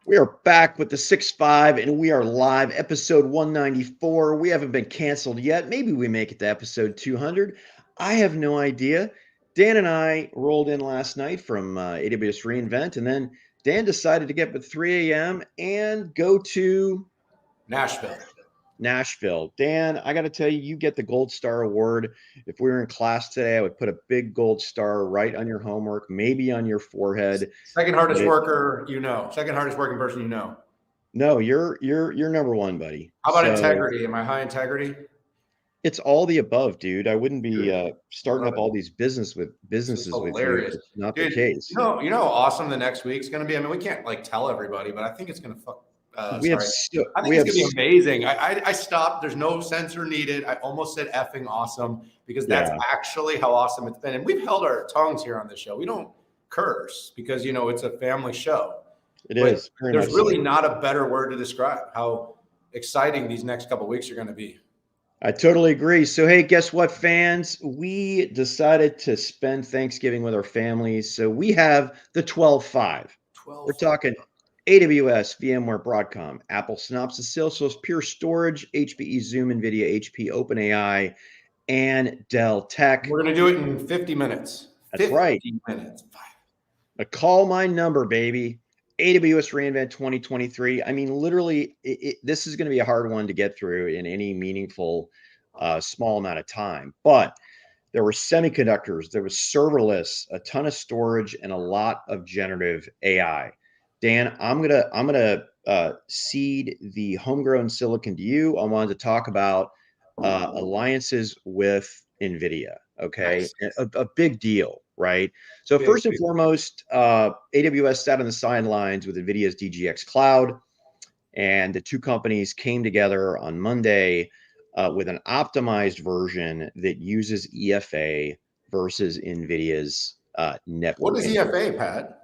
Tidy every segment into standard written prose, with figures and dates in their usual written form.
We are back with the 6-5 and we are live, episode 194. We haven't been canceled yet. Maybe we make it to episode 200. I have no idea. Dan and I rolled in last night from AWS reInvent, and then Dan decided to get up at 3 a.m. and go to Nashville. Dan, I got to tell you, you get the Gold Star Award. If we were in class today, I would put a big gold star right on your homework, maybe on your forehead. Second hardest worker, second hardest working person, No, you're number one, buddy. How about integrity? Am I high integrity? It's all the above, dude. I wouldn't be starting up all these businesses with you. It's not the case. You know how awesome the next week's going to be. I mean, we can't tell everybody, but I think it's going to fuck. I think it's going to be amazing. I stopped. There's no censor needed. I almost said effing awesome because that's actually how awesome it's been. And we've held our tongues here on the show. We don't curse because, it's a family show. It is. There's really not a better word to describe how exciting these next couple of weeks are going to be. I totally agree. So, hey, guess what, fans? We decided to spend Thanksgiving with our families. So we have the 12-5. We're talking AWS, VMware Broadcom, Apple, Synopsys, Salesforce, Pure Storage, HPE, Zoom, Nvidia, HP, OpenAI, and Dell Tech. We're going to do it in 50 minutes. That's right. 50 minutes. Call my number, baby. AWS reInvent 2023. I mean, literally, this is going to be a hard one to get through in any meaningful, small amount of time. But there were semiconductors, there was serverless, a ton of storage, and a lot of generative AI. Dan, I'm gonna seed the homegrown silicon to you. I wanted to talk about alliances with Nvidia. Okay, nice. a big deal, right? So first and foremost, AWS sat on the sidelines with Nvidia's DGX Cloud, and the two companies came together on Monday with an optimized version that uses EFA versus Nvidia's network. What is EFA, Pat?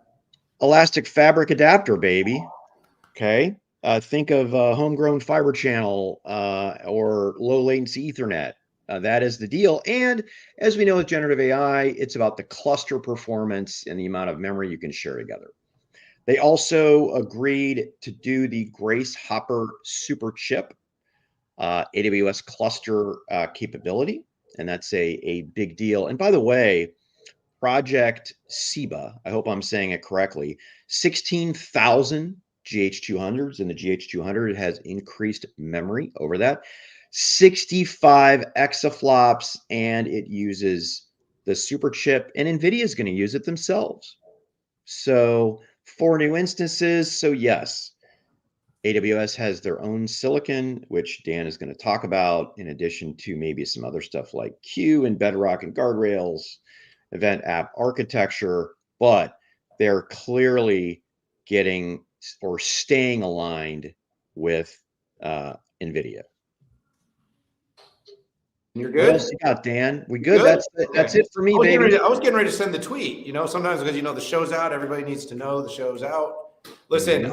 Elastic Fabric Adapter, baby. Okay. Think of homegrown fiber channel or low latency Ethernet. That is the deal. And as we know with generative AI, it's about the cluster performance and the amount of memory you can share together. They also agreed to do the Grace Hopper super chip AWS cluster capability. And that's a big deal. And by the way, Project SIBA, I hope I'm saying it correctly, 16,000 GH200s, and the GH200 has increased memory over that. 65 exaflops, and it uses the super chip, and NVIDIA is going to use it themselves. So 4 new instances. So yes, AWS has their own silicon, which Dan is going to talk about, in addition to maybe some other stuff like Q and Bedrock and guardrails, event app architecture, but they're clearly getting or staying aligned with NVIDIA. You're good? What else you got, Dan? We good? That's it for me, baby. I was getting ready to send the tweet. Sometimes because the show's out, everybody needs to know the show's out. Listen,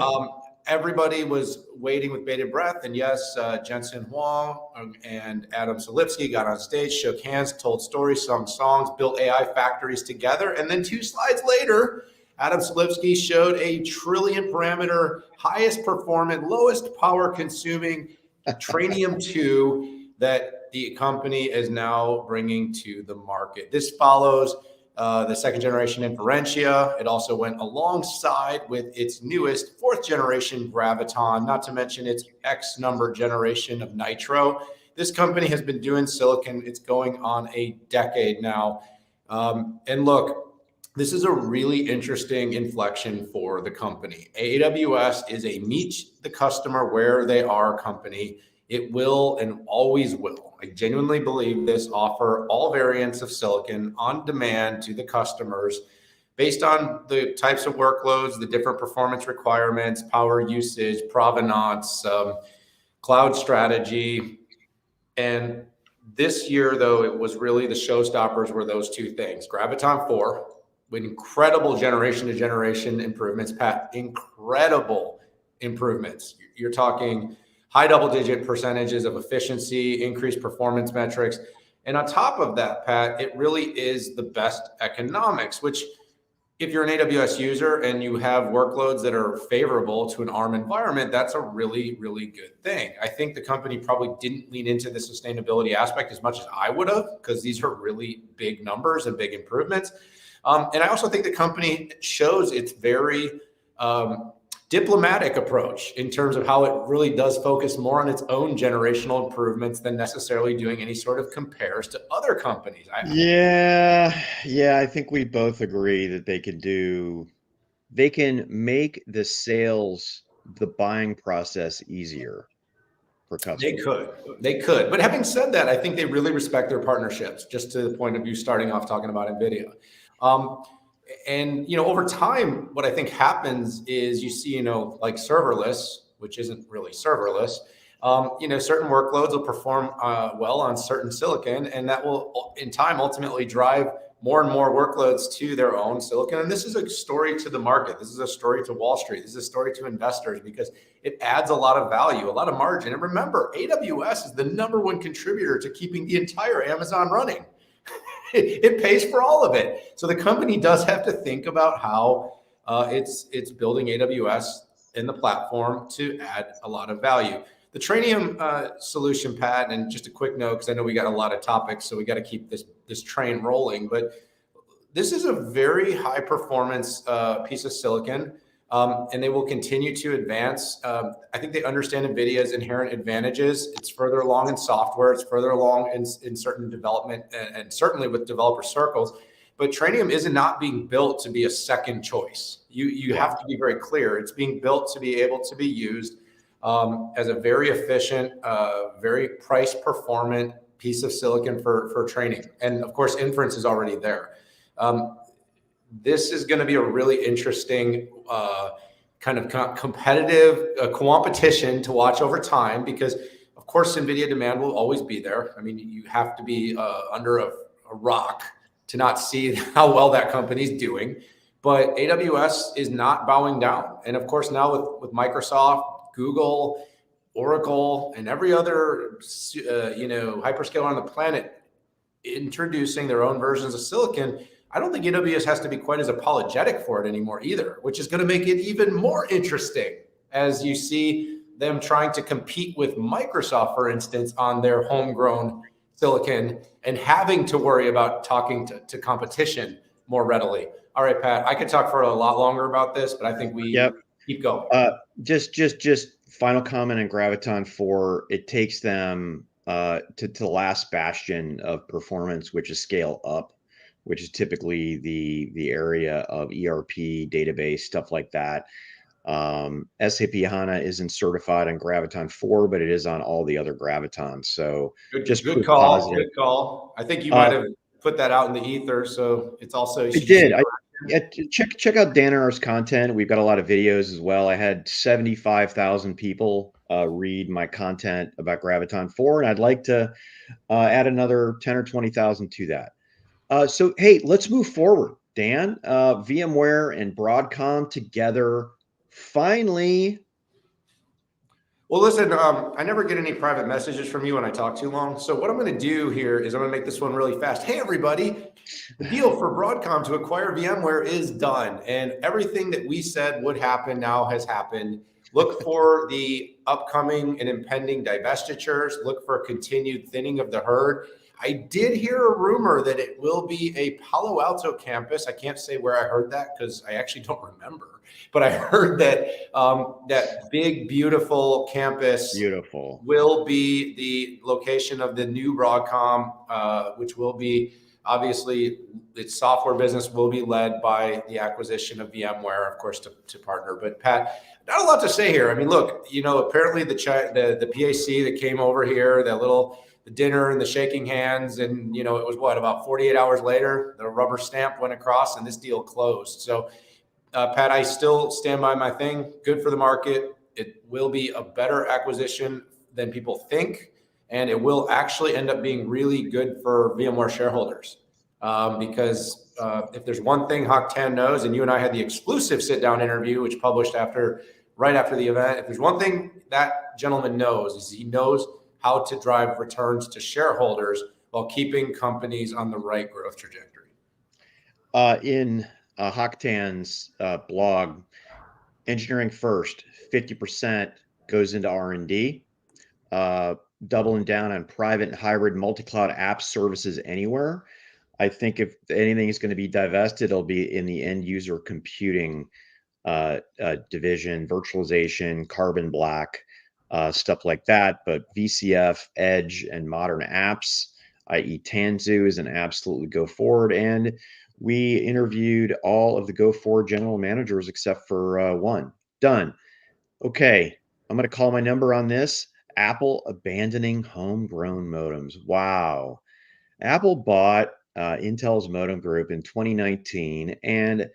everybody was waiting with bated breath, and yes, Jensen Huang and Adam Selipsky got on stage, shook hands, told stories, sung songs, built AI factories together, and then 2 slides later, Adam Selipsky showed a trillion parameter, highest performant, lowest power consuming Trainium 2 that the company is now bringing to the market. This follows the 2nd generation Inferentia. It also went alongside with its newest 4th generation Graviton, not to mention its X number generation of Nitro. This company has been doing silicon. It's going on a decade now. And look, this is a really interesting inflection for the company. AWS is a meet the customer where they are company. It will and always will. I genuinely believe this, offer all variants of silicon on demand to the customers based on the types of workloads, the different performance requirements, power usage, provenance, cloud strategy. And this year, though, it was really the showstoppers were those 2 things. Graviton 4, with incredible generation to generation improvements, Pat, incredible improvements. You're talking high double-digit percentages of efficiency, increased performance metrics. And on top of that, Pat, it really is the best economics, which if you're an AWS user and you have workloads that are favorable to an ARM environment, that's a really, really good thing. I think the company probably didn't lean into the sustainability aspect as much as I would have, because these are really big numbers and big improvements. And I also think the company shows its very diplomatic approach in terms of how it really does focus more on its own generational improvements than necessarily doing any sort of compares to other companies. Yeah, I think we both agree that they can make the sales, the buying process easier for customers. They could. But having said that, I think they really respect their partnerships, just to the point of you starting off talking about Nvidia. And over time, what I think happens is you see, like serverless, which isn't really serverless. Certain workloads will perform well on certain silicon, and that will, in time, ultimately drive more and more workloads to their own silicon. And this is a story to the market. This is a story to Wall Street. This is a story to investors, because it adds a lot of value, a lot of margin. And remember, AWS is the #1 contributor to keeping the entire Amazon running. It pays for all of it. So the company does have to think about how it's building AWS in the platform to add a lot of value. The Trainium solution, Pat, and just a quick note, because I know we got a lot of topics, so we got to keep this train rolling. But this is a very high performance piece of silicon, and they will continue to advance. I think they understand NVIDIA's inherent advantages. It's further along in software. It's further along in certain development, and certainly with developer circles. But Trainium is not being built to be a second choice. You have to be very clear. It's being built to be able to be used as a very efficient, very price performant piece of silicon for training. And of course, inference is already there. This is going to be a really interesting kind of competitive competition to watch over time, because of course, NVIDIA demand will always be there. I mean, you have to be under a rock to not see how well that company's doing. But AWS is not bowing down. And of course, now with Microsoft, Google, Oracle, and every other hyperscaler on the planet introducing their own versions of silicon, I don't think AWS has to be quite as apologetic for it anymore either, which is going to make it even more interesting as you see them trying to compete with Microsoft, for instance, on their homegrown silicon and having to worry about talking to competition more readily. All right, Pat, I could talk for a lot longer about this, but I think we keep going. Just final comment on Graviton 4. It takes them to the last bastion of performance, which is scale up, which is typically the area of ERP, database, stuff like that. SAP HANA isn't certified on Graviton 4, but it is on all the other Gravitons. So good call. Good call. I think you might have put that out in the ether, so it's also. I did. Check out Dan and R's content. We've got a lot of videos as well. I had 75,000 people read my content about Graviton 4, and I'd like to add another 10 or 20,000 to that. So, hey, let's move forward, Dan. VMware and Broadcom together, finally. Well, listen, I never get any private messages from you when I talk too long. So what I'm going to do here is I'm going to make this one really fast. Hey, everybody, the deal for Broadcom to acquire VMware is done. And everything that we said would happen now has happened. Look for the upcoming and impending divestitures. Look for a continued thinning of the herd. I did hear a rumor that it will be a Palo Alto campus. I can't say where I heard that because I actually don't remember. But I heard that that big, beautiful campus will be the location of the new Broadcom, which will be, obviously, its software business will be led by the acquisition of VMware, of course, to partner. But Pat, not a lot to say here. I mean, look, apparently the PAC that came over here, the dinner and the shaking hands, and it was about 48 hours later, the rubber stamp went across and this deal closed. So Pat, I still stand by my thing. Good for the market. It will be a better acquisition than people think, and it will actually end up being really good for VMware shareholders. Because if there's one thing Hock Tan knows, and you and I had the exclusive sit-down interview, which published right after the event, if there's one thing that gentleman knows, is he knows how to drive returns to shareholders while keeping companies on the right growth trajectory. Hocktan's blog, engineering first, 50% goes into R&D, doubling down on private and hybrid multi-cloud app services anywhere. I think if anything is going to be divested, it'll be in the end user computing division, virtualization, carbon black, stuff like that. But VCF, Edge, and modern apps, i.e. Tanzu, is an absolutely go forward. And we interviewed all of the go forward general managers except for one. Done. Okay, I'm going to call my number on this. Apple abandoning homegrown modems. Wow. Apple bought Intel's modem group in 2019, and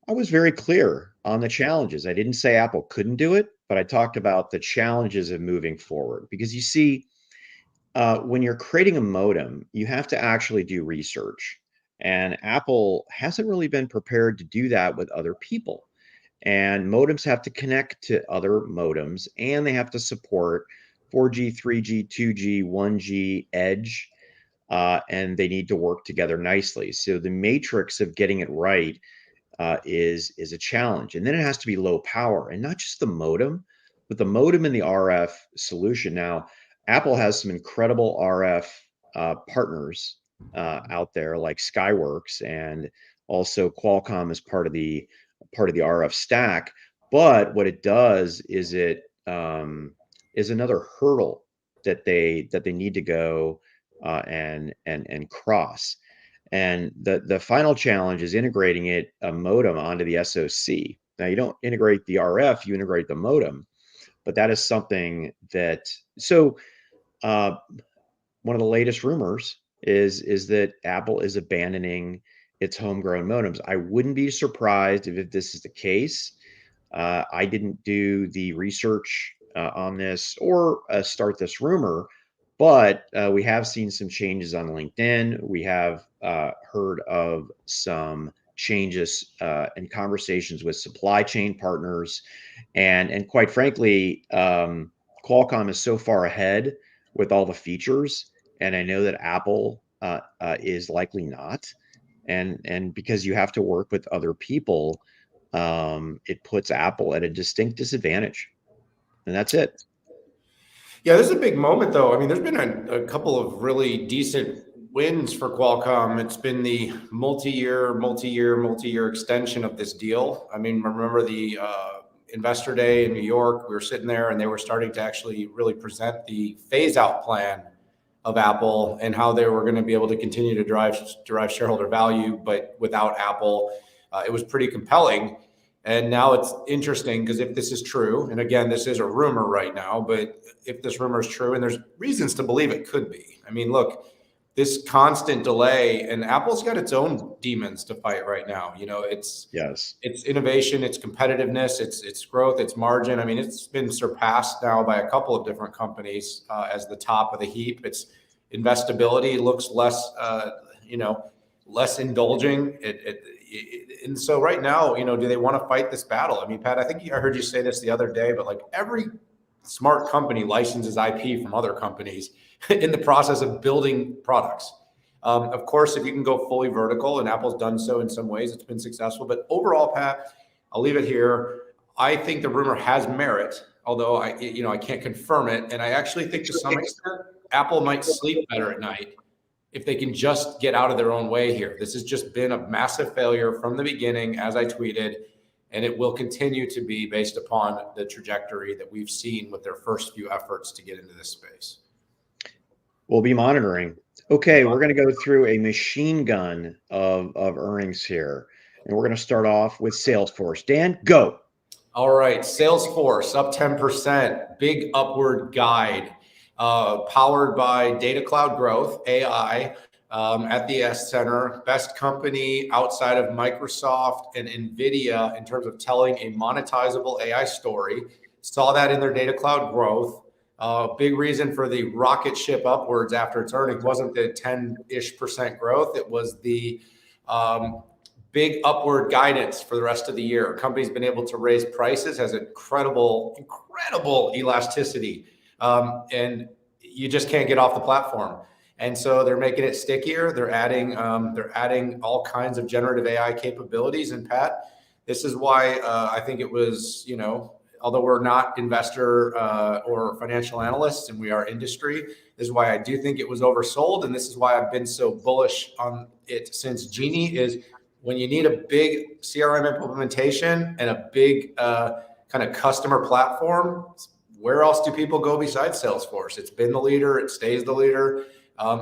I was very clear on the challenges. I didn't say Apple couldn't do it, but I talked about the challenges of moving forward. Because you see, when you're creating a modem, you have to actually do research. And Apple hasn't really been prepared to do that with other people. And modems have to connect to other modems, and they have to support 4G, 3G, 2G, 1G, Edge, and they need to work together nicely. So the matrix of getting it right is a challenge. And then it has to be low power, and not just the modem, but the modem and the RF solution. Now, Apple has some incredible RF partners out there, like Skyworks, and also Qualcomm is part of the RF stack. But what it does is it is another hurdle that they need to go and cross. And the final challenge is integrating a modem onto the SoC. Now, you don't integrate the RF, you integrate the modem, but that is something that, so one of the latest rumors is that Apple is abandoning its homegrown modems. I wouldn't be surprised if this is the case. I didn't do the research on this or start this rumor, but we have seen some changes on LinkedIn. We have heard of some changes and conversations with supply chain partners, and quite frankly, Qualcomm is so far ahead with all the features, and I know that Apple is likely not, and because you have to work with other people, it puts Apple at a distinct disadvantage, and that's it. Yeah, this is a big moment, though. I mean, there's been a couple of really decent wins for Qualcomm. It's been the multi-year extension of this deal. I mean, remember the Investor Day in New York? We were sitting there, and they were starting to actually really present the phase-out plan of Apple and how they were going to be able to continue to drive shareholder value, but without Apple. It was pretty compelling. And now it's interesting because if this is true, and again, this is a rumor right now, but if this rumor is true, and there's reasons to believe it could be. I mean, look, this constant delay, and Apple's got its own demons to fight right now. You know, it's innovation, it's competitiveness, it's growth, it's margin. I mean, it's been surpassed now by a couple of different companies as the top of the heap. Its investability looks less, less indulging. And so right now, do they want to fight this battle? I mean, Pat, I think I heard you say this the other day, but like every smart company licenses IP from other companies in the process of building products. Of course, if you can go fully vertical, and Apple's done so in some ways, it's been successful. But overall, Pat, I'll leave it here. I think the rumor has merit, although I can't confirm it. And I actually think to some extent, Apple might sleep better at night if they can just get out of their own way here. This has just been a massive failure from the beginning, as I tweeted, and it will continue to be based upon the trajectory that we've seen with their first few efforts to get into this space. We'll be monitoring. Okay, we're going to go through a machine gun of earnings here, and we're going to start off with Salesforce. Dan, go. All right, Salesforce up 10%, big upward guide. Powered by data cloud growth, AI, at the center, best company outside of Microsoft and Nvidia in terms of telling a monetizable AI story. Saw that in their data cloud growth. Big reason for the rocket ship upwards after its earnings wasn't the 10-ish% growth. It was the big upward guidance for the rest of the year. Company's been able to raise prices, has incredible elasticity. And you just can't get off the platform. And so they're making it stickier. They're adding all kinds of generative AI capabilities. And Pat, this is why I think it was, although we're not investor or financial analysts and we are industry, this is why I do think it was oversold. And this is why I've been so bullish on it since Genie is when you need a big CRM implementation and a big kind of customer platform, where else do people go besides Salesforce? It's been the leader. It stays the leader.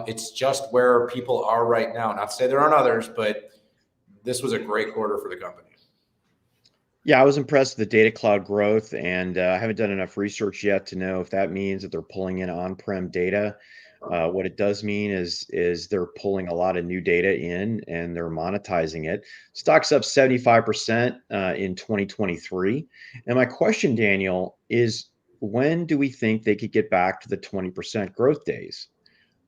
It's just where people are right now. Not to say there aren't others, but this was a great quarter for the company. Yeah, I was impressed with the data cloud growth, and I haven't done enough research yet to know if that means that they're pulling in on-prem data. What it does mean is they're pulling a lot of new data in and they're monetizing it. Stock's up 75% in 2023. And my question, Daniel, is when do we think they could get back to the 20% growth days?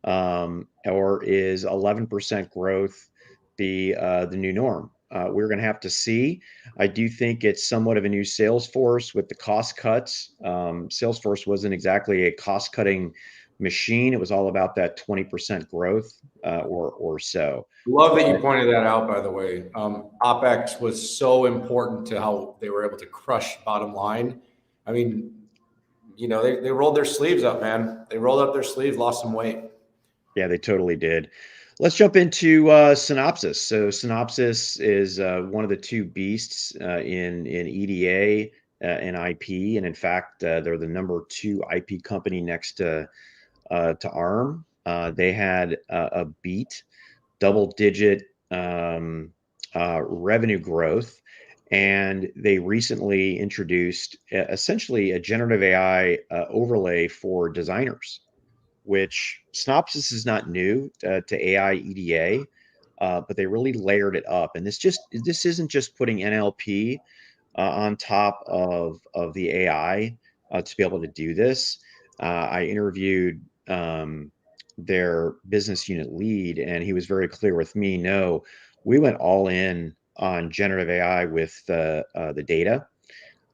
Or is 11% growth the new norm? We're going to have to see. I do think it's somewhat of a new Salesforce with the cost cuts. Salesforce wasn't exactly a cost-cutting machine. It was all about that 20% growth or so. Love that you pointed that out, by the way. OpEx was so important to how they were able to crush bottom line. I mean, they rolled their sleeves up, man. They rolled up their sleeves, lost some weight. Yeah, they totally did. Let's jump into Synopsys. So Synopsys is one of the two beasts in EDA and IP, and in fact, they're the number 2 IP company next to ARM. They had a beat, double-digit revenue growth, and they recently introduced essentially a generative AI overlay for designers, which Synopsys is not new to AI EDA, but they really layered it up. And this isn't just putting NLP on top of the AI to be able to do this. I interviewed their business unit lead, and he was very clear with me. No, we went all in on generative AI with the data.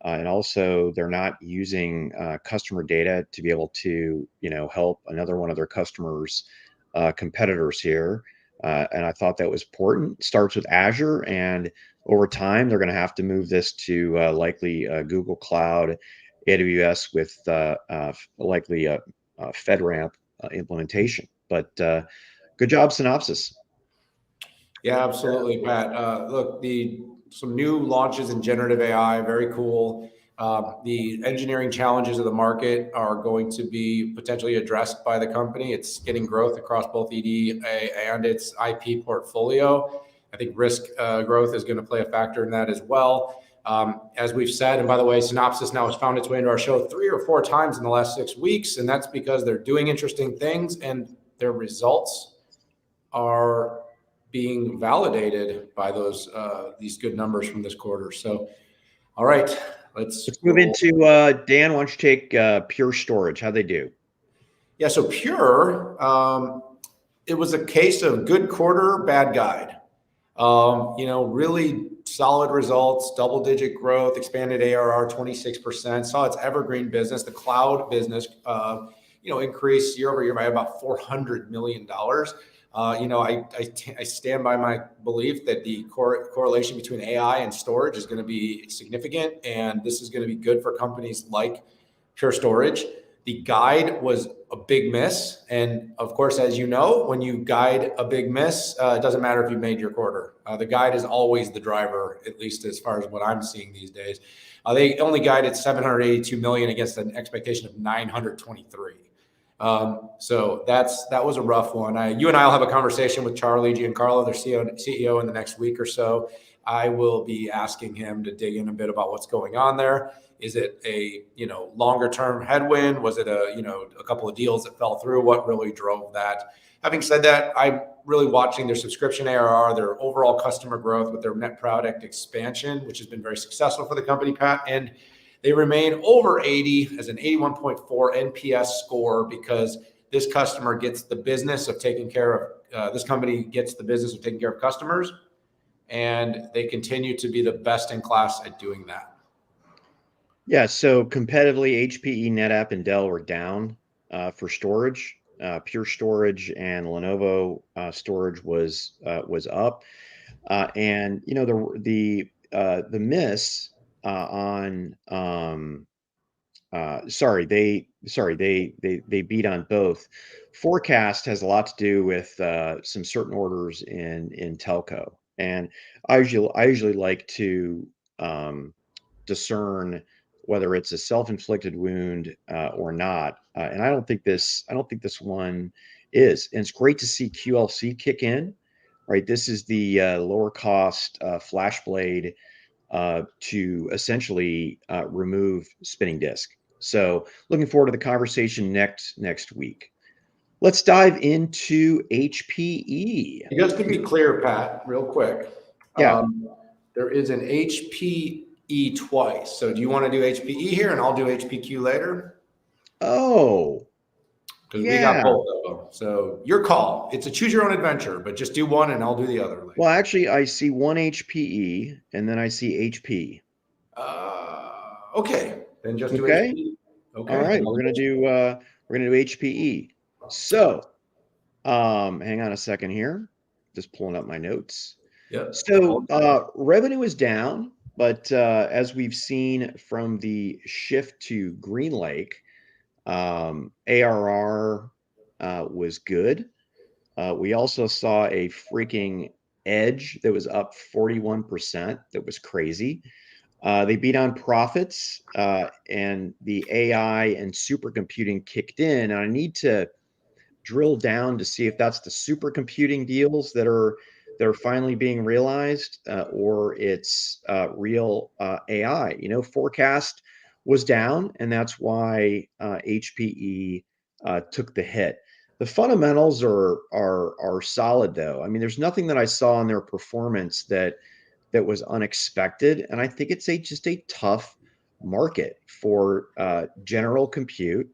And also, they're not using customer data to be able to, help another one of their customers' competitors here. And I thought that was important. It starts with Azure, and over time, they're going to have to move this to likely Google Cloud, AWS with likely a FedRAMP implementation. But good job, Synopsys. Yeah, absolutely, Pat. Look, some new launches in generative AI, very cool. The engineering challenges of the market are going to be potentially addressed by the company. It's getting growth across both EDA and its IP portfolio. I think risk growth is going to play a factor in that as well. As we've said, and by the way, Synopsys now has found its way into our show 3 or 4 times in the last 6 weeks, and that's because they're doing interesting things and their results are being validated by these good numbers from this quarter. So, all right, let's move into Dan. Why don't you take Pure Storage? How'd they do? Yeah, so Pure, it was a case of good quarter, bad guide. Really solid results, double-digit growth, expanded ARR 26%. Saw its evergreen business, the cloud business, increase year over year by about $400 million. I stand by my belief that the correlation between AI and storage is going to be significant, and this is going to be good for companies like Pure Storage. The guide was a big miss, and of course, as you know, when you guide a big miss, it doesn't matter if you made your quarter. The guide is always the driver, at least as far as what I'm seeing these days. They only guided $782 million against an expectation of 923. So that was a rough one. You and I will have a conversation with Charlie Giancarlo, their CEO, in the next week or so. I will be asking him to dig in a bit about what's going on there. Is it a longer term headwind? Was it a couple of deals that fell through? What really drove that? Having said that, I'm really watching their subscription ARR, their overall customer growth with their net product expansion, which has been very successful for the company, Pat. And they remain over 80 as an 81.4 NPS score because this customer gets the business of taking care of, this company gets the business of taking care of customers, and they continue to be the best in class at doing that. Yeah, so competitively, HPE, NetApp, and Dell were down for storage. Pure Storage and Lenovo storage was up, and the miss on they beat on both. Forecast has a lot to do with some certain orders in telco, and I usually like to discern whether it's a self-inflicted wound or not. And I don't think this one is. And it's great to see QLC kick in, right? This is the lower cost FlashBlade to essentially remove spinning disk. So looking forward to the conversation next week. Let's dive into HPE. Just to be clear, Pat, real quick, Yeah. there is an HPE twice. So do you want to do HPE here and I'll do HPQ later? Oh, Because we got yeah. both of them. So your call. It's a choose your own adventure, but just do one and I'll do the other later. Well, actually, I see one HPE and then I see HP. Okay. Then just do Okay. HPE. Okay. All right. We're gonna do HPE. So, hang on a second here. Just pulling up my notes. Yep. So, revenue is down, but as we've seen from the shift to GreenLake, ARR was good. We also saw a freaking edge that was up 41%. That was crazy. They beat on profits, and the AI and supercomputing kicked in. And I need to drill down to see if that's the supercomputing deals that are finally being realized, or it's real AI. Forecast was down, and that's why HPE took the hit. The fundamentals are solid, though. I mean, there's nothing that I saw in their performance that was unexpected, and I think it's just a tough market for general compute.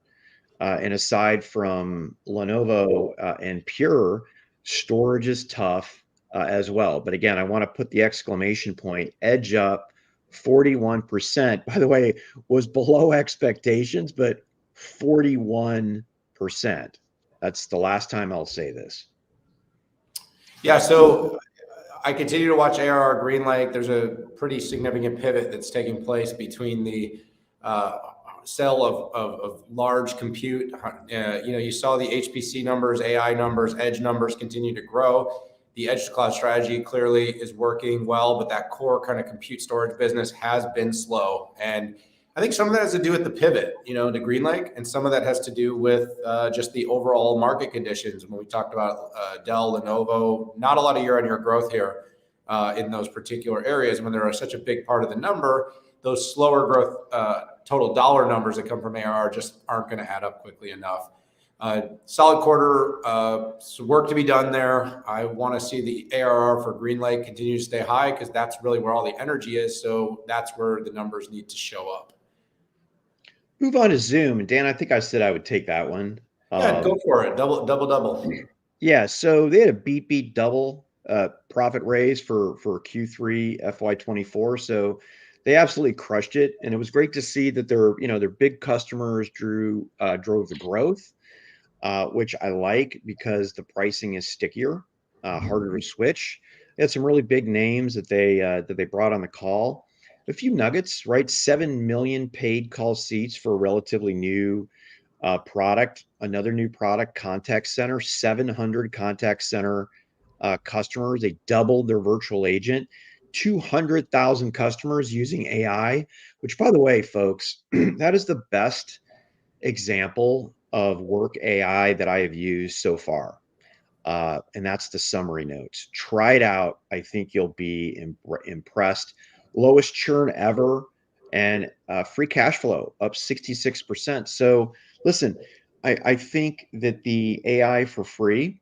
And aside from Lenovo and Pure, storage is tough as well. But again, I want to put the exclamation point, edge up 41%. By the way, was below expectations, but 41%. That's the last time I'll say this. Yeah. So I continue to watch ARR GreenLake. There's a pretty significant pivot that's taking place between the sale of large compute. You saw the HPC numbers, AI numbers, edge numbers continue to grow. The edge to cloud strategy clearly is working well, but that core kind of compute storage business has been slow. And I think some of that has to do with the pivot, to GreenLake, and some of that has to do with just the overall market conditions. When we talked about Dell, Lenovo, not a lot of year-on-year growth here in those particular areas. When they're such a big part of the number, those slower growth total dollar numbers that come from ARR just aren't going to add up quickly enough. Solid quarter, some work to be done there. I want to see the ARR for GreenLake continue to stay high because that's really where all the energy is. So that's where the numbers need to show up. Move on to Zoom. Dan, I think I said I would take that one. Yeah, go for it. Double. Yeah, so they had a beat double profit raise for Q3 FY24. So they absolutely crushed it, and it was great to see that their big customers drove the growth, which I like because the pricing is stickier, harder to switch. They had some really big names that they brought on the call. A few nuggets, right? 7 million paid call seats for a relatively new product. Another new product, contact center, 700 contact center customers. They doubled their virtual agent. 200,000 customers using AI, which, by the way, folks, that is the best example of work AI that I have used so far. And that's the summary notes. Try it out. I think you'll be impressed. Lowest churn ever, and free cash flow up 66%. So listen, I think that the AI for free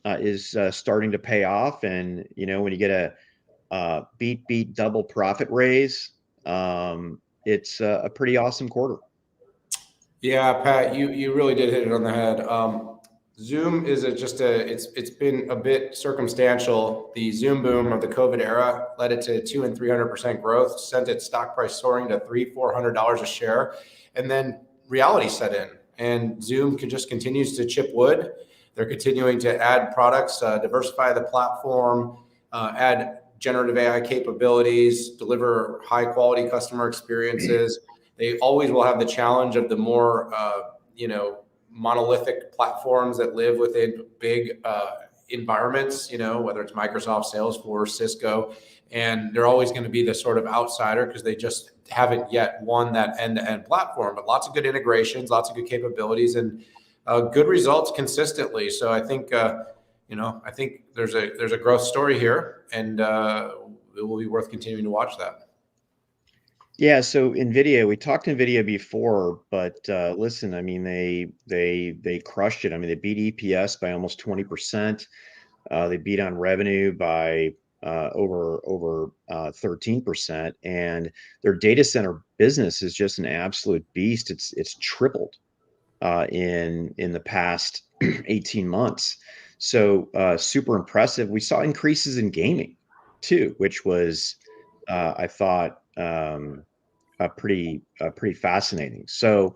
is starting to pay off. And, when you get a beat double profit raise, it's a pretty awesome quarter. Yeah, Pat, you really did hit it on the head. Zoom is it's been a bit circumstantial. The Zoom boom of the COVID era led it to 200% and 300% growth, sent its stock price soaring to $300-400 a share, and then reality set in. and Zoom just continues to chip wood. They're continuing to add products, diversify the platform, add generative AI capabilities, deliver high quality customer experiences. They always will have the challenge of the more, monolithic platforms that live within big environments, whether it's Microsoft, Salesforce, Cisco, and they're always going to be the sort of outsider because they just haven't yet won that end-to-end platform. But lots of good integrations, lots of good capabilities, and good results consistently. So I think I think there's a growth story here, and it will be worth continuing to watch that. Yeah, so Nvidia, we talked Nvidia before, but listen, I mean, they crushed it. I mean, they beat EPS by almost 20%. They beat on revenue by over 13%, and their data center business is just an absolute beast. It's tripled in the past 18 months. So super impressive. We saw increases in gaming too, which was I thought pretty fascinating. So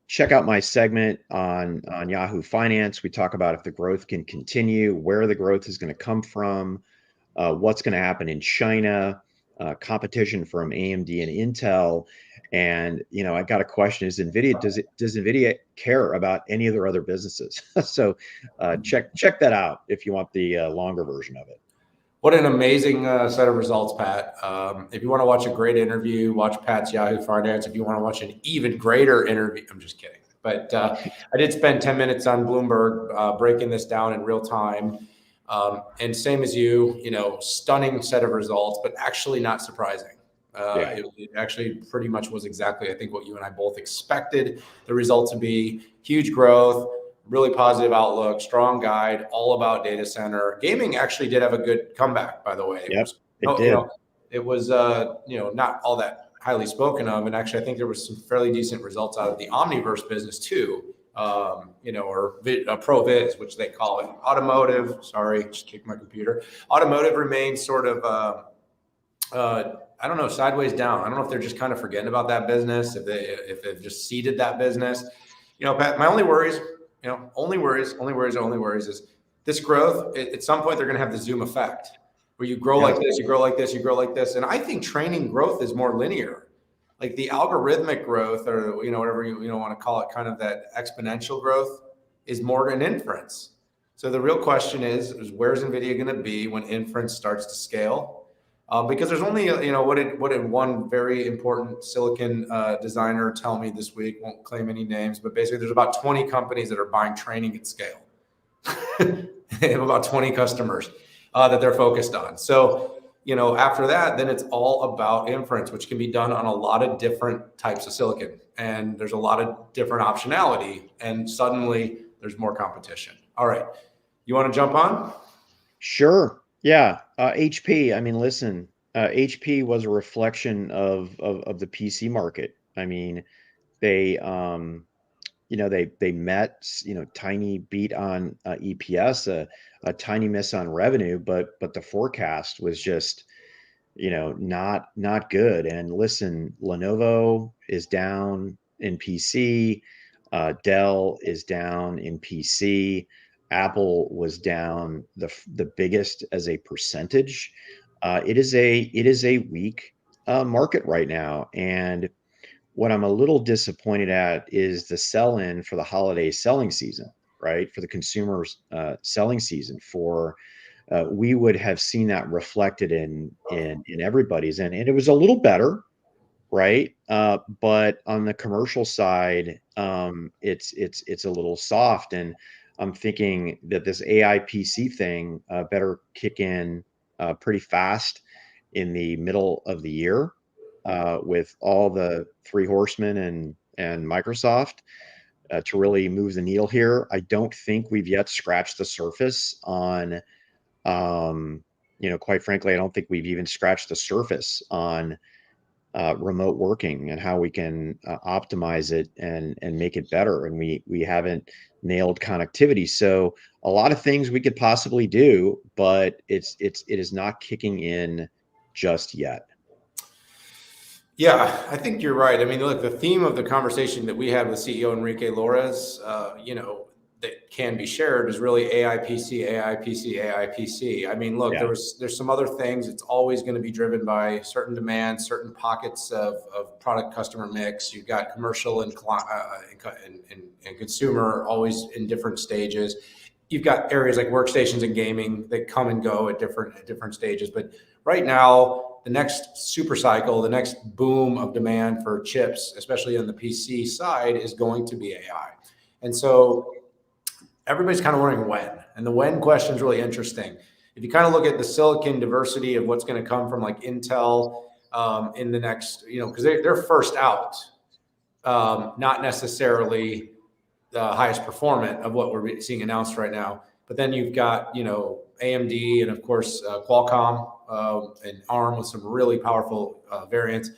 check out my segment on Yahoo Finance. We talk about if the growth can continue, where the growth is going to come from, what's going to happen in China, competition from AMD and Intel. And I got a question: Is Nvidia does Nvidia care about any of their other businesses? So check that out if you want the longer version of it. What an amazing set of results, Pat. If you want to watch a great interview, watch Pat's Yahoo Finance. If you want to watch an even greater interview, I'm just kidding. But I did spend 10 minutes on Bloomberg breaking this down in real time. And same as you, stunning set of results, but actually not surprising. It actually pretty much was exactly, I think, what you and I both expected the result to be. Huge growth, really positive outlook, strong guide, all about data center. Gaming actually did have a good comeback, by the way. It was not all that highly spoken of, and actually I think there was some fairly decent results out of the Omniverse business too. Or ProViz, which they call it. Automotive, sorry, just kicked my computer. Automotive remains sort of I don't know, sideways down. I don't know if they're just kind of forgetting about that business, if they've just seeded that business. Pat, my only worries is this growth. At some point, they're going to have the Zoom effect, where you grow like this, you grow like this, you grow like this. And I think training growth is more linear. Like the algorithmic growth, or whatever you want to call it, kind of that exponential growth, is more an inference. So the real question is where's Nvidia going to be when inference starts to scale? Because there's only, what did one very important silicon designer tell me this week? Won't claim any names, but basically there's about 20 companies that are buying training at scale. They have about 20 customers that they're focused on. So, after that, then it's all about inference, which can be done on a lot of different types of silicon. And there's a lot of different optionality. And suddenly there's more competition. All right. You want to jump on? Sure. Yeah. HP. I mean, listen, HP was a reflection of the PC market. I mean, they met, tiny beat on EPS, a tiny miss on revenue, but the forecast was just, not good. And listen, Lenovo is down in PC, Dell is down in PC, Apple was down the biggest as a percentage. It is a weak market right now, and what I'm a little disappointed at is the sell-in for the holiday selling season, right? For the consumers selling season. We would have seen that reflected in everybody's, and it was a little better, right? But on the commercial side, it's a little soft, and I'm thinking that this AI PC thing better kick in pretty fast in the middle of the year with all the three horsemen and Microsoft to really move the needle here. I don't think we've yet scratched the surface on, quite frankly, I don't think we've even scratched the surface on remote working and how we can optimize it and make it better. And we haven't nailed connectivity. So a lot of things we could possibly do, but it is not kicking in just yet. Yeah, I think you're right. I mean, look, the theme of the conversation that we had with CEO Enrique Lores, that can be shared is really AI PC, AI PC, AI PC. I mean, look, Yeah. there's some other things. It's always going to be driven by certain demands, certain pockets of product customer mix. You've got commercial and consumer always in different stages. You've got areas like workstations and gaming that come and go at different stages. But right now, the next super cycle, the next boom of demand for chips, especially on the PC side, is going to be AI. And so everybody's kind of wondering when. And the when question is really interesting. If you kind of look at the silicon diversity of what's going to come from like Intel in the next, because they're first out, not necessarily the highest performant of what we're seeing announced right now. But then you've got, AMD and of course Qualcomm and ARM with some really powerful variants.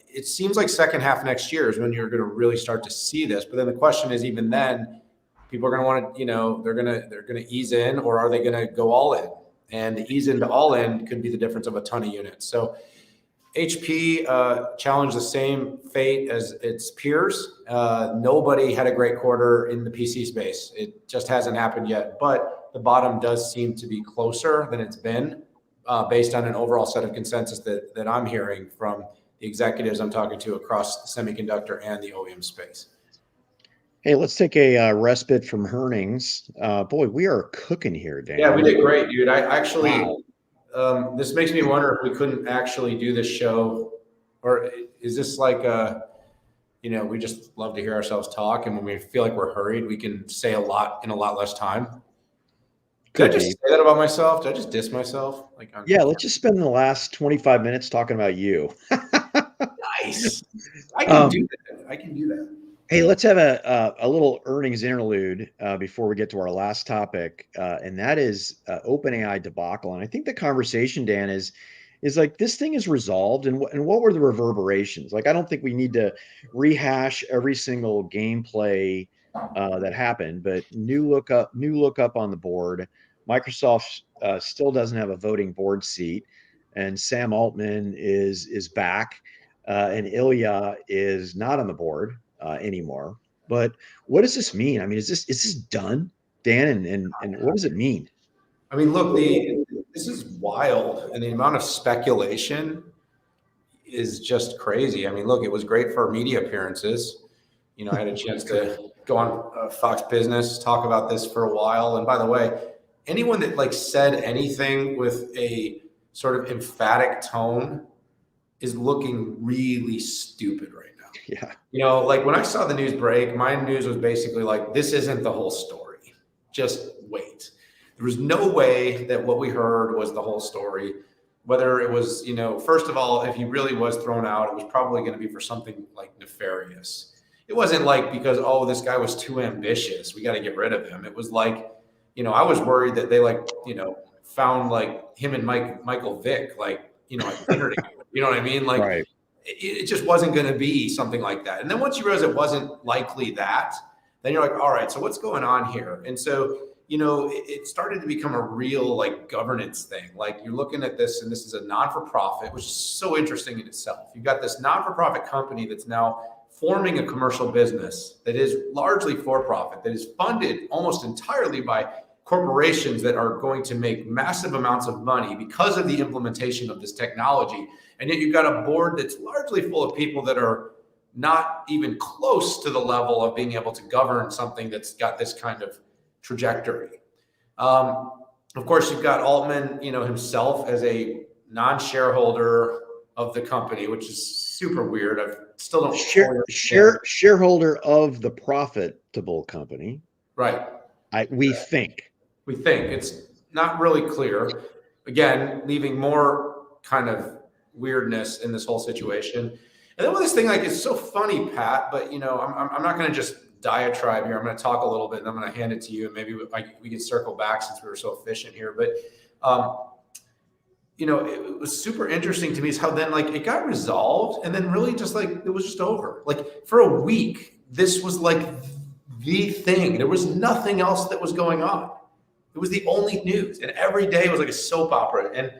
It seems like second half next year is when you're going to really start to see this. But then the question is, even then, people are going to want to, they're going to ease in, or are they going to go all in? And the ease into all in could be the difference of a ton of units. So HP challenged the same fate as its peers. Nobody had a great quarter in the PC space. It just hasn't happened yet. But the bottom does seem to be closer than it's been, based on an overall set of consensus that I'm hearing from the executives I'm talking to across the semiconductor and the OEM space. Hey, let's take a respite from earnings. Boy, we are cooking here, Dan. Yeah, we did great, dude. I actually, Wow. this makes me wonder if we couldn't actually do this show, or is this like we just love to hear ourselves talk, and when we feel like we're hurried, we can say a lot in a lot less time. Did I just say that about myself? Did I just diss myself? Yeah, let's just spend the last 25 minutes talking about you. Nice. I can do that. I can do that. Hey, let's have a little earnings interlude before we get to our last topic, and that is OpenAI debacle. And I think the conversation, Dan, is like this thing is resolved, and what were the reverberations? Like, I don't think we need to rehash every single gameplay that happened, but new lookup on the board. Microsoft still doesn't have a voting board seat, and Sam Altman is back, and Ilya is not on the board anymore. But what does this mean? I mean, is this done, Dan? And what does it mean? I mean, look, this is wild, and the amount of speculation is just crazy. I mean, look, it was great for media appearances. I had a chance to go on Fox Business, talk about this for a while. And by the way, anyone that said anything with a sort of emphatic tone is looking really stupid right now. Yeah. When I saw the news break, my news was basically like, this isn't the whole story. Just wait. There was no way that what we heard was the whole story. Whether it was, first of all, if he really was thrown out, it was probably going to be for something like nefarious. It wasn't like because, oh, this guy was too ambitious, we got to get rid of him. It was like, I was worried that they found him and Michael Vick, you know what I mean? Right. It just wasn't going to be something like that. And then once you realize it wasn't likely that, then you're like, all right, so what's going on here? And so, it started to become a real governance thing. You're looking at this, and this is a non-for-profit, which is so interesting in itself. You've got this non-for-profit company that's now forming a commercial business that is largely for-profit, that is funded almost entirely by corporations that are going to make massive amounts of money because of the implementation of this technology. And yet you've got a board that's largely full of people that are not even close to the level of being able to govern something that's got this kind of trajectory. Of course, you've got Altman, himself as a non-shareholder of the company, which is super weird. I still don't shareholder of the profitable company. Right. We think it's not really clear. Again, leaving more kind of weirdness in this whole situation. And then with this thing, it's so funny, Pat, but I'm not going to just diatribe here. I'm going to talk a little bit and I'm going to hand it to you, and maybe we can circle back since we were so efficient here. But it was super interesting to me is how then it got resolved, and then really just it was just over. For a week, this was the thing. There was nothing else that was going on. It was the only news, and every day was like a soap opera. And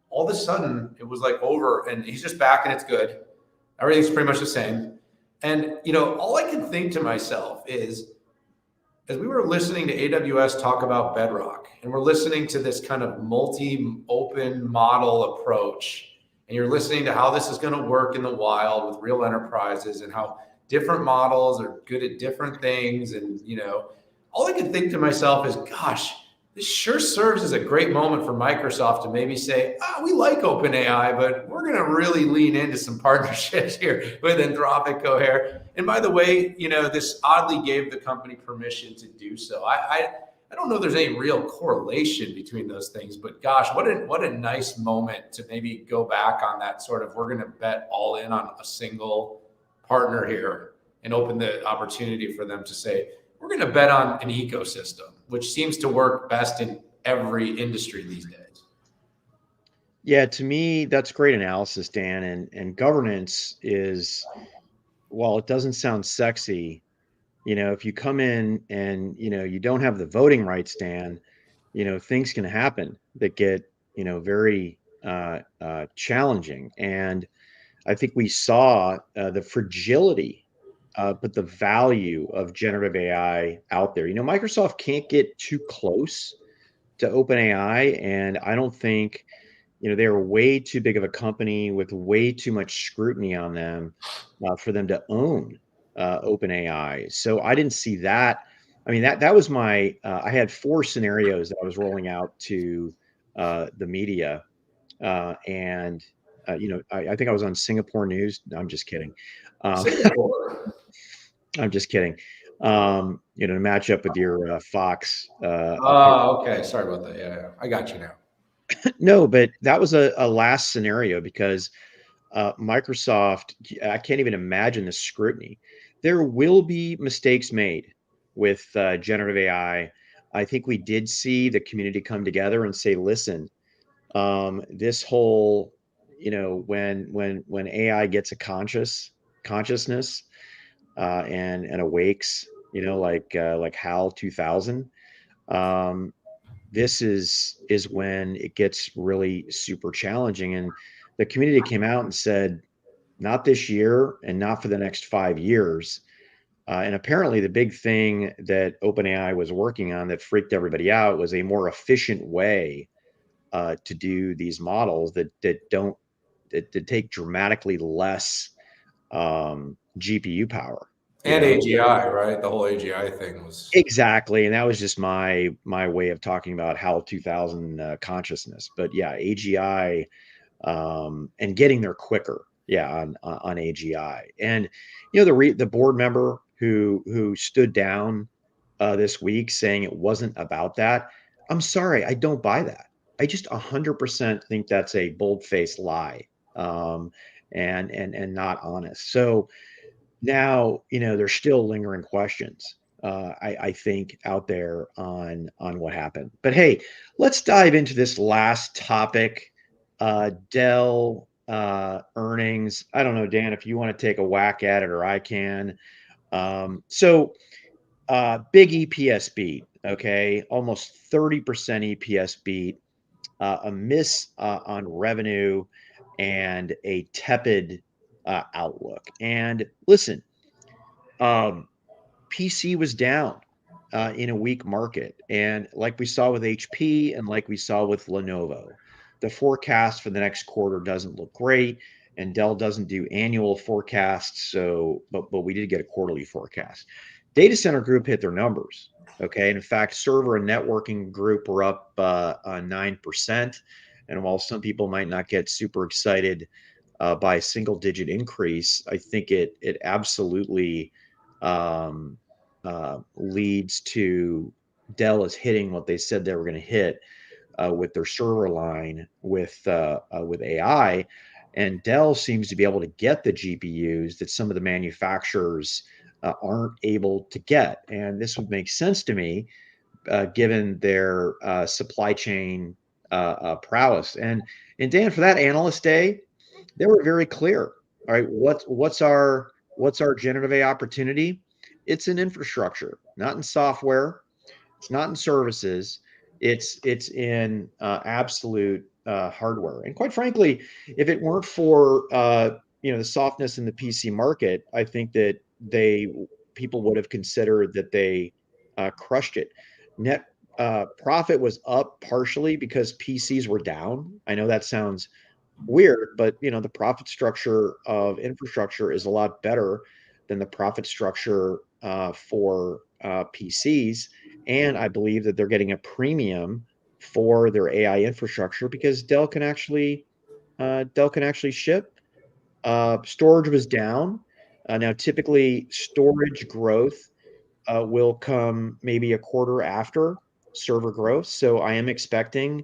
all of a sudden, it was over, and he's just back, and it's good. Everything's pretty much the same. And, all I can think to myself is, as we were listening to AWS talk about Bedrock, and we're listening to this kind of multi-open model approach, and you're listening to how this is going to work in the wild with real enterprises and how different models are good at different things. And, all I can think to myself is, gosh, this sure serves as a great moment for Microsoft to maybe say, we like OpenAI, but we're going to really lean into some partnerships here with Anthropic, Cohere. And by the way, this oddly gave the company permission to do so. I don't know if there's any real correlation between those things, but gosh, what a nice moment to maybe go back on that sort of, we're going to bet all in on a single partner here and open the opportunity for them to say, we're going to bet on an ecosystem, which seems to work best in every industry these days. Yeah, to me, that's great analysis, Dan. And governance is, while it doesn't sound sexy, if you come in and, you don't have the voting rights, Dan, things can happen that get, very challenging. And I think we saw the fragility, but the value of generative AI out there. Microsoft can't get too close to OpenAI, and I don't think, they're way too big of a company with way too much scrutiny on them for them to own OpenAI. So I didn't see that. I mean, that was my. I had 4 scenarios that I was rolling out to the media, and I think I was on Singapore News. No, I'm just kidding. Singapore. I'm just kidding. To match up with your Fox. Okay. Sorry about that. Yeah, I got you now. No, but that was a last scenario because Microsoft, I can't even imagine the scrutiny. There will be mistakes made with generative AI. I think we did see the community come together and say, listen, this whole, when AI gets a consciousness and awakes, like HAL 2000, this is when it gets really super challenging. And the community came out and said, not this year and not for the next 5 years. And apparently the big thing that OpenAI was working on that freaked everybody out was a more efficient way to do these models that take dramatically less GPU power. And AGI, right? The whole AGI thing was Exactly, and that was just my way of talking about HAL 2000 consciousness. But yeah, AGI and getting there quicker. Yeah, on AGI, and the board member who stood down this week saying it wasn't about that. I'm sorry, I don't buy that. I just 100% think that's a bold-faced lie, and not honest. So now, there's still lingering questions, I think, out there on what happened. But hey, let's dive into this last topic. Dell earnings. I don't know, Dan, if you want to take a whack at it, or I can. Big EPS beat. Okay, almost 30% EPS beat. A miss on revenue and a tepid outlook. And listen, PC was down in a weak market. And like we saw with HP and like we saw with Lenovo, the forecast for the next quarter doesn't look great. And Dell doesn't do annual forecasts. But we did get a quarterly forecast. Data center group hit their numbers. Okay. And in fact, server and networking group were up 9%. And while some people might not get super excited by a single digit increase, I think it absolutely um, leads to Dell is hitting what they said they were going to hit with their server line with AI, and Dell seems to be able to get the GPUs that some of the manufacturers aren't able to get, and this would make sense to me given their supply chain prowess. And Dan, for that analyst day, they were very clear. All right, what's our generative AI opportunity? It's in infrastructure, not in software. It's not in services. It's in absolute hardware. And quite frankly, if it weren't for the softness in the PC market, I think that people would have considered that they crushed it. Net profit was up partially because PCs were down. I know that sounds weird, but the profit structure of infrastructure is a lot better than the profit structure for PCs. And I believe that they're getting a premium for their AI infrastructure because Dell can actually ship. Storage was down. Now, typically, storage growth will come maybe a quarter after server growth. So I am expecting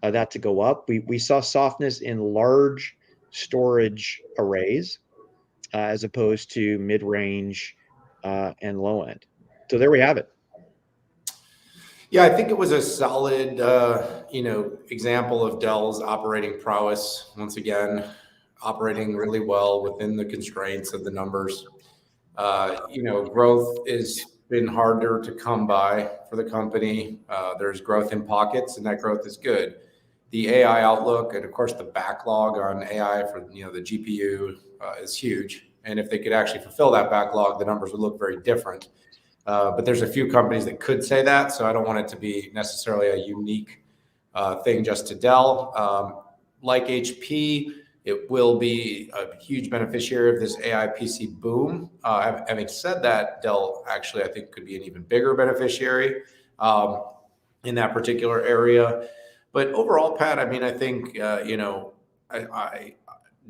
that to go up. We saw softness in large storage arrays as opposed to mid-range and low end. So there we have it. Yeah, I think it was a solid, example of Dell's operating prowess. Once again, operating really well within the constraints of the numbers. Growth has been harder to come by for the company. There's growth in pockets, and that growth is good. The AI outlook, and of course, the backlog on AI for the GPU is huge. And if they could actually fulfill that backlog, the numbers would look very different. But there's a few companies that could say that, so I don't want it to be necessarily a unique thing just to Dell. Like HP, it will be a huge beneficiary of this AI PC boom. Having said that, Dell actually, I think, could be an even bigger beneficiary in that particular area. But overall, Pat, I mean, I think,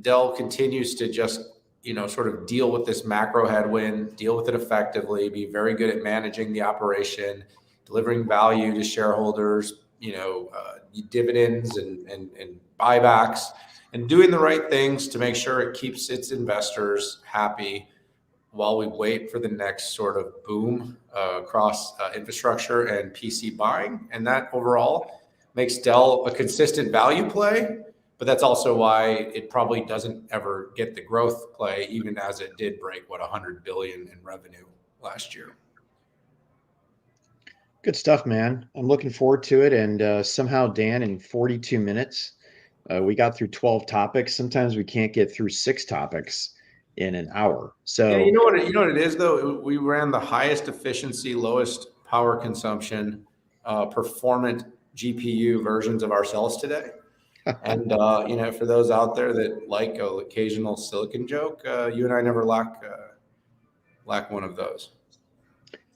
Dell continues to just sort of deal with this macro headwind, deal with it effectively, be very good at managing the operation, delivering value to shareholders, dividends and buybacks, and doing the right things to make sure it keeps its investors happy while we wait for the next sort of boom across infrastructure and PC buying. And that overall makes Dell a consistent value play. But that's also why it probably doesn't ever get the growth play, even as it did break, $100 billion in revenue last year. Good stuff, man. I'm looking forward to it. And somehow, Dan, in 42 minutes, we got through 12 topics. Sometimes we can't get through 6 topics in an hour. So yeah, you know what it is though. We ran the highest efficiency, lowest power consumption, performant GPU versions of ourselves today. And for those out there that like an occasional silicon joke, you and I never lack one of those.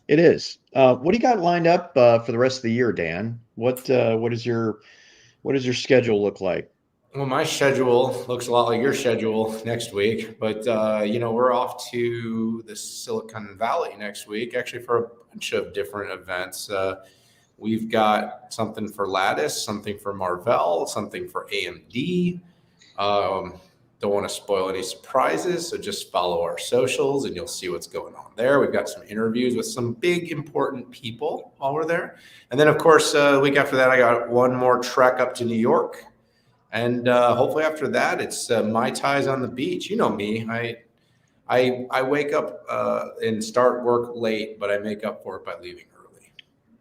it is. What do you got lined up for the rest of the year, Dan? What does your schedule look like? Well, my schedule looks a lot like your schedule next week, but we're off to the Silicon Valley next week, actually for a bunch of different events. We've got something for Lattice, something for Marvell, something for AMD. Don't want to spoil any surprises, so just follow our socials and you'll see what's going on there. We've got some interviews with some big, important people while we're there. And then, of course, the week after that, I got one more trek up to New York. And hopefully after that, it's Mai Tais on the beach. You know me. I wake up and start work late, but I make up for it by leaving early.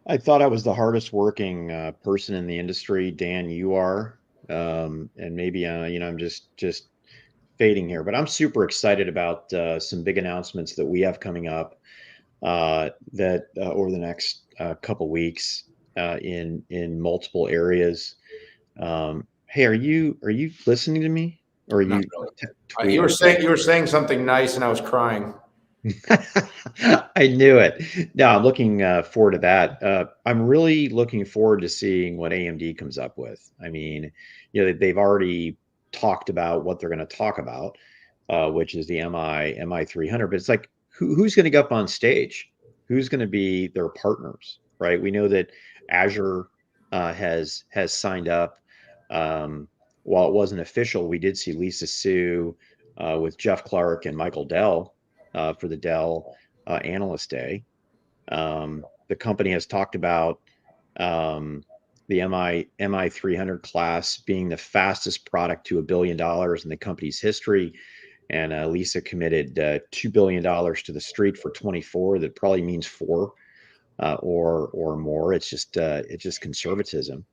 I thought I was the hardest working person in the industry. Dan, you are, and maybe I'm just fading here, but I'm super excited about some big announcements that we have coming up that over the next couple weeks in multiple areas. Hey, are you listening to me, or are Not you really. tweeting? You were saying something nice, and I was crying. I knew it. No, I'm looking forward to that. I'm really looking forward to seeing what AMD comes up with. I mean, they've already talked about what they're going to talk about, which is the MI 300. But it's like, who's going to get up on stage? Who's going to be their partners, right? We know that Azure has signed up. While it wasn't official, we did see Lisa Su with Jeff Clark and Michael Dell for the Dell Analyst Day. The company has talked about the MI 300 class being the fastest product to $1 billion in the company's history. And Lisa committed $2 billion to the street for 24. That probably means 4 or more. It's just conservatism.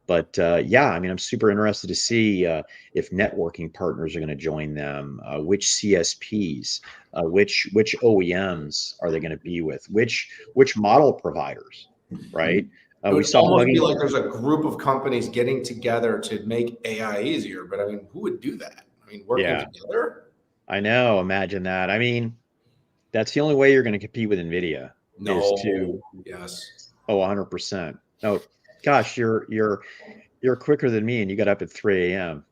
But yeah, I mean, I'm super interested to see if networking partners are going to join them, which CSPs, which OEMs are they going to be with, which model providers, right? It We would saw almost be Hugging. like there's a group of companies getting together to make AI easier. But I mean, who would do that? I mean, working Yeah, together? I know. Imagine that. I mean, that's the only way you're going to compete with Nvidia is No. to, Yes. oh, 100%. Oh, gosh, you're quicker than me, and you got up at 3 a.m.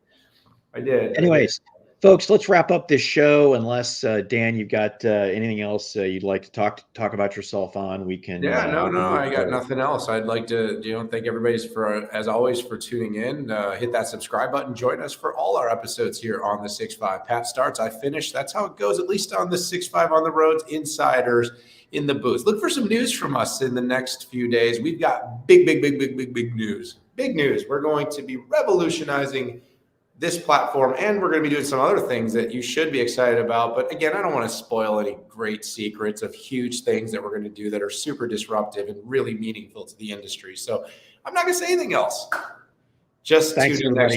I did. I did. Anyways, folks, let's wrap up this show. Unless Dan, you've got anything else you'd like to talk about yourself on, we can Yeah, no, no, move I got forward. nothing else. I'd like to, thank everybody's for, as always, for tuning in. Hit that subscribe button. Join us for all our episodes here on the 6-5. Pat starts, I finish. That's how it goes, at least on the 6-5 on the roads. Insiders in the booth. Look for some news from us in the next few days. We've got big news. Big news. We're going to be revolutionizing this platform, and we're going to be doing some other things that you should be excited about. But again, I don't want to spoil any great secrets of huge things that we're going to do that are super disruptive and really meaningful to the industry. So I'm not going to say anything else. Just Thanks, tune in everybody. next